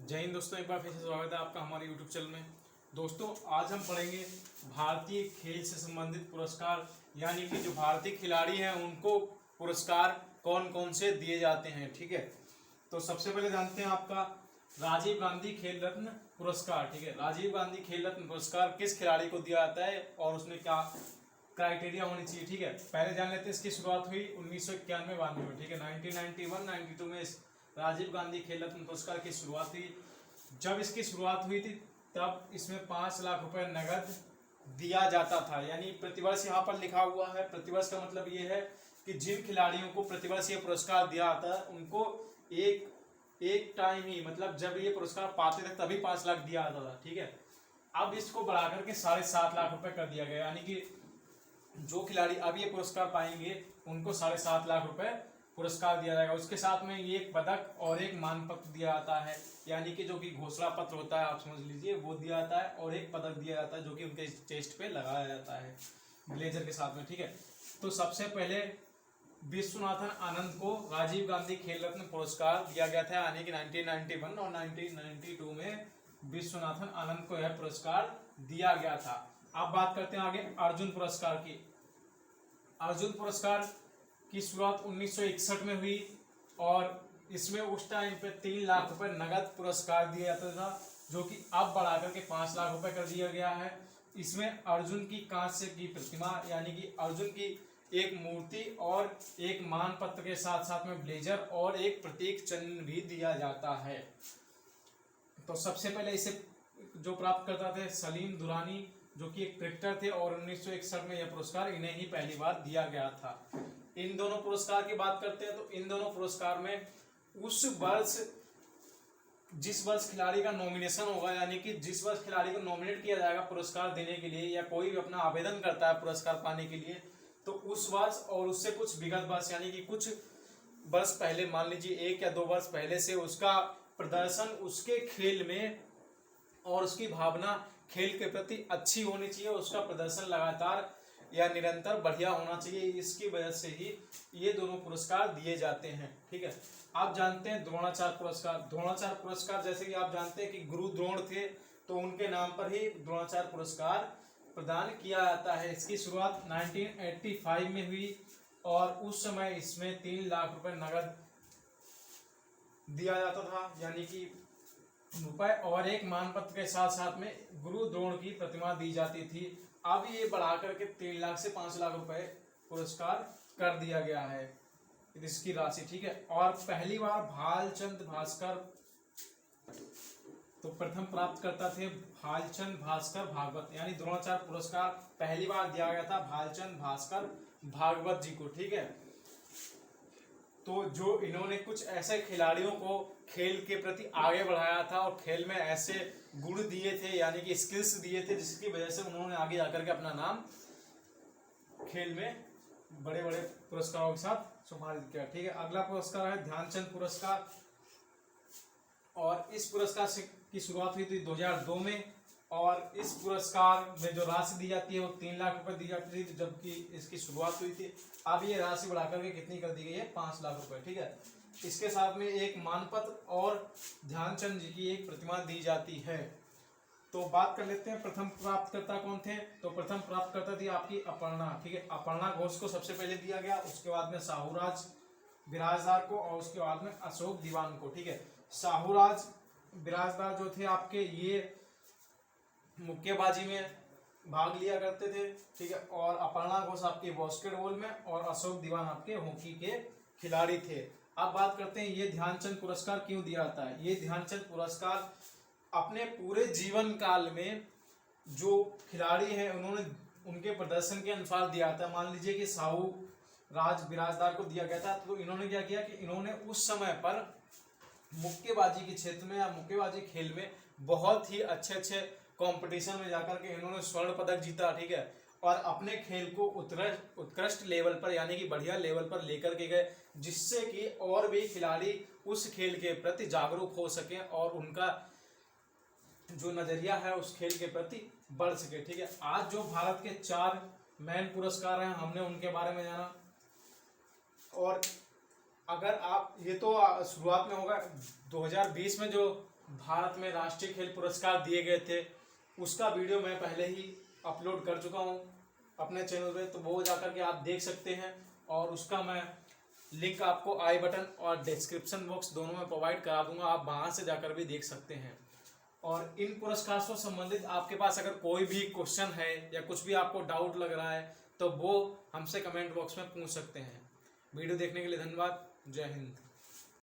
जय हिंद दोस्तों, एक बार फिर से स्वागत है आपका हमारे यूट्यूब चैनल में। दोस्तों आज हम पढ़ेंगे भारतीय खेल से संबंधित पुरस्कार, यानी कि जो भारतीय खिलाड़ी हैं उनको पुरस्कार कौन कौन से दिए जाते हैं। ठीक है, तो सबसे पहले जानते हैं आपका राजीव गांधी खेल रत्न पुरस्कार। ठीक है, राजीव गांधी खेल रत्न पुरस्कार किस खिलाड़ी को दिया जाता है और उसमें क्या क्राइटेरिया होनी चाहिए। ठीक है, पहले जान लेते हैं इसकी शुरुआत हुई 1991-92 में। ठीक है, 1991-92 में राजीव गांधी खेल रत्न पुरस्कार की शुरुआत हुई। जब इसकी शुरुआत हुई थी तब इसमें 5 लाख रुपए नगद दिया जाता था, यानी प्रतिवर्ष यहाँ पर लिखा हुआ है। प्रतिवर्ष का मतलब ये है कि जिन खिलाड़ियों को प्रतिवर्ष ये पुरस्कार दिया जाता है उनको एक टाइम ही, मतलब जब ये पुरस्कार पाते थे तभी 5 लाख दिया जाता था। ठीक है, अब इसको बढ़ाकर के 7.5 लाख रुपए कर दिया गया, यानी कि जो खिलाड़ी अब ये पुरस्कार पाएंगे उनको 7.5 लाख रुपए पुरस्कार दिया जाएगा। उसके साथ में ये एक पदक और एक मानपत्र दिया जाता है, यानी कि जो कि घोषणा पत्र होता है, आप समझ लीजिए, वो दिया जाता है, और एक पदक दिया जाता है जो कि उनके चेस्ट पे लगाया जाता है ब्लेजर के साथ में। ठीक है, तो सबसे पहले विश्वनाथन आनंद को राजीव गांधी खेल रत्न पुरस्कार दिया गया था, यानी कि 1991 और 1992 में विश्वनाथन आनंद को यह पुरस्कार दिया गया था। अब बात करते हैं आगे अर्जुन पुरस्कार की। अर्जुन पुरस्कार की शुरुआत 1961 में हुई और इसमें उस टाइम पे 3 लाख रुपए नगद पुरस्कार दिया जाता था, जो कि अब बढ़ाकर के 5 लाख रुपए कर दिया गया है। इसमें अर्जुन की कांस्य की प्रतिमा, यानी कि अर्जुन की एक मूर्ति और एक मानपत्र के साथ साथ में ब्लेजर और एक प्रतीक चिन्ह भी दिया जाता है। तो सबसे पहले इसे जो प्राप्त करता थे सलीम दुरानी, जो कि एक क्रिकेटर थे, और 1961 में यह पुरस्कार इन्हें ही पहली बार दिया गया था। इन दोनों पुरस्कार की बात करते हैं तो इन दोनों पुरस्कार में उस वर्ष जिस वर्ष खिलाड़ी का नॉमिनेशन होगा, यानी कि जिस वर्ष खिलाड़ी को नॉमिनेट किया जाएगा पुरस्कार देने के लिए, या कोई भी अपना आवेदन करता है पुरस्कार पाने के लिए, तो उस वर्ष और उससे कुछ विगत वर्ष, यानी कि कुछ वर्ष पहले, मान लीजिए 1 या 2 वर्ष पहले से उसका प्रदर्शन उसके खेल में और उसकी भावना खेल के प्रति अच्छी होनी चाहिए, उसका प्रदर्शन लगातार या निरंतर बढ़िया होना चाहिए। इसकी वजह से ही ये दोनों पुरस्कार दिए जाते हैं। ठीक है, आप जानते हैं द्रोणाचार्य पुरस्कार। द्रोणाचार्य पुरस्कार जैसे कि आप जानते हैं कि गुरु द्रोण थे, तो उनके नाम पर ही द्रोणाचार्य पुरस्कार प्रदान किया जाता है। इसकी शुरुआत 1985 में हुई और उस समय इसमें 3 लाख रुपए नगद दिया जाता था, यानी कि रुपए, और एक मानपत्र के साथ साथ में गुरु द्रोण की प्रतिमा दी जाती थी। अब ये बढ़ाकर के 3 लाख से 5 लाख रुपए पुरस्कार कर दिया गया है इसकी राशि। ठीक है, और पहली बार भालचंद भास्कर, तो प्रथम प्राप्त करता थे भालचंद भास्कर भागवत, यानी द्रोणाचार्य पुरस्कार पहली बार दिया गया था भालचंद भास्कर भागवत जी को। ठीक है, तो जो इन्होंने कुछ ऐसे खिलाड़ियों को खेल के प्रति आगे बढ़ाया था और खेल में ऐसे गुण दिए थे, यानी कि स्किल्स दिए थे, जिसकी वजह से उन्होंने आगे जाकर के अपना नाम खेल में बड़े बड़े पुरस्कारों के साथ सम्मानित किया। ठीक है, अगला पुरस्कार है ध्यानचंद पुरस्कार, और इस पुरस्कार से की शुरुआत हुई थी 2002 में, और इस पुरस्कार में जो राशि दी जाती है वो 3 लाख रुपए दी जाती थी जबकि इसकी शुरुआत हुई थी। अब ये राशि बढ़ाकर के कितनी कर दी गई है, 5 लाख रुपए। ठीक है, इसके साथ में एक मानपत्र और ध्यानचंद जी की एक प्रतिमा दी जाती है। तो बात कर लेते हैं प्रथम प्राप्तकर्ता कौन थे। तो प्रथम प्राप्तकर्ता थी आपकी अपर्णा। ठीक है, अपर्णा घोष को सबसे पहले दिया गया, उसके बाद में साहूराज बिराजदार को, और उसके बाद में अशोक दीवान को। ठीक है, साहूराज बिराजदार जो थे आपके, ये मुक्केबाजी में भाग लिया करते थे। ठीक है, और अपर्णा घोष आपके बास्केटबॉल में, और अशोक दीवान आपके हॉकी के खिलाड़ी थे। अब बात करते हैं ये ध्यानचंद पुरस्कार क्यों दिया जाता है। ये ध्यानचंद पुरस्कार अपने पूरे जीवन काल में जो खिलाड़ी हैं उन्होंने उनके प्रदर्शन के अनुसार दिया था। मान लीजिए कि साहू राज बिराजदार को दिया गया था, तो इन्होंने क्या किया कि इन्होंने उस समय पर मुक्केबाजी के क्षेत्र में या मुक्केबाजी खेल में बहुत ही अच्छे अच्छे कंपटीशन में जाकर के इन्होंने स्वर्ण पदक जीता। ठीक है, और अपने खेल को उत्कृष्ट लेवल पर, यानी कि बढ़िया लेवल पर लेकर के गए, जिससे कि और भी खिलाड़ी उस खेल के प्रति जागरूक हो सके और उनका जो नजरिया है उस खेल के प्रति बढ़ सके। ठीक है, आज जो भारत के 4 मेन पुरस्कार हैं हमने उनके बारे में जाना, और अगर आप, ये तो शुरुआत में होगा 2020 में जो भारत में राष्ट्रीय खेल पुरस्कार दिए गए थे, उसका वीडियो मैं पहले ही अपलोड कर चुका हूँ अपने चैनल पे, तो वो जाकर के आप देख सकते हैं। और उसका मैं लिंक आपको आई बटन और डिस्क्रिप्शन बॉक्स दोनों में प्रोवाइड करा दूंगा, आप वहाँ से जाकर भी देख सकते हैं। और इन पुरस्कार से संबंधित आपके पास अगर कोई भी क्वेश्चन है या कुछ भी आपको डाउट लग रहा है तो वो हमसे कमेंट बॉक्स में पूछ सकते हैं। वीडियो देखने के लिए धन्यवाद। जय हिंद।